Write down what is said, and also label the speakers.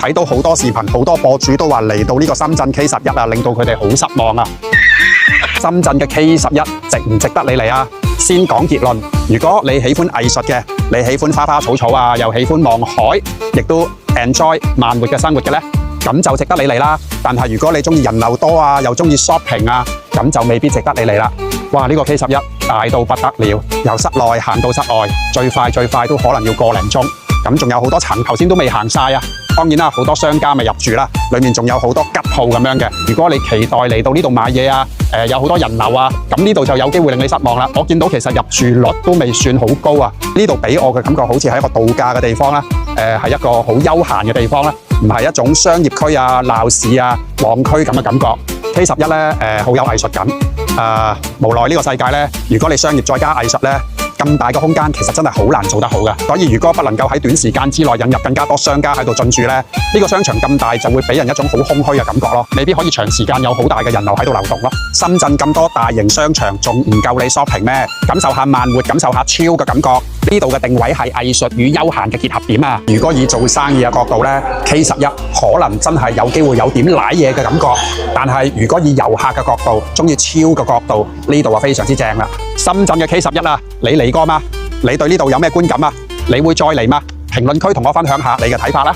Speaker 1: 睇到好多視頻，好多博主都話嚟到呢個深圳 K11啊，令到佢哋好失望啊。深圳嘅 K11值唔值得你嚟啊？先講結論，如果你喜歡藝術嘅，你喜歡花花草草啊，又喜歡望海，亦都 enjoy 慢活嘅生活嘅呢，咁就值得你嚟啦。但係如果你中意人流多啊，又中意 shopping 啊，咁就未必值得你嚟啦。哇！呢個 K11大到不得了，由室內行到室外，最快都可能要個零鐘。咁仲有好多層，頭先都未行晒啊！當然啦，好多商家未入住啦，裏面仲有好多吉鋪咁樣嘅。如果你期待嚟到呢度買嘢啊，有好多人流啊，咁呢度就有機會令你失望啦。我見到其實入住率都未算好高啊，呢度俾我嘅感覺好似係一個度假嘅地方啦，係一個好休閒嘅地方啦，唔係一種商業區啊、鬧市啊、旺區咁嘅感覺。K11呢，好有藝術感。無奈呢個世界呢，如果你商業再加藝術呢，咁大嘅空間其實真係好難做得好嘅，所以如果不能夠喺短時間之內引入更加多商家喺度進駐呢，呢個商場咁大就會俾人一種好空虛嘅感覺咯，未必可以長時間有好大嘅人流喺度流動咯。深圳咁多大型商場仲唔夠你 shopping 咩？感受下慢活，感受下超嘅感覺。呢度嘅定位係藝術與休閒嘅結合點啊！如果以做生意嘅角度呢， K11可能真係有機會有點瀨嘢嘅感覺，但係如果以遊客嘅角度，中意超嘅角度，呢度啊非常之正啦。深圳嘅 K11啊，你嚟過嗎？你對呢度有咩觀感啊？你會再嚟嗎？評論區同我分享下你嘅睇法啦！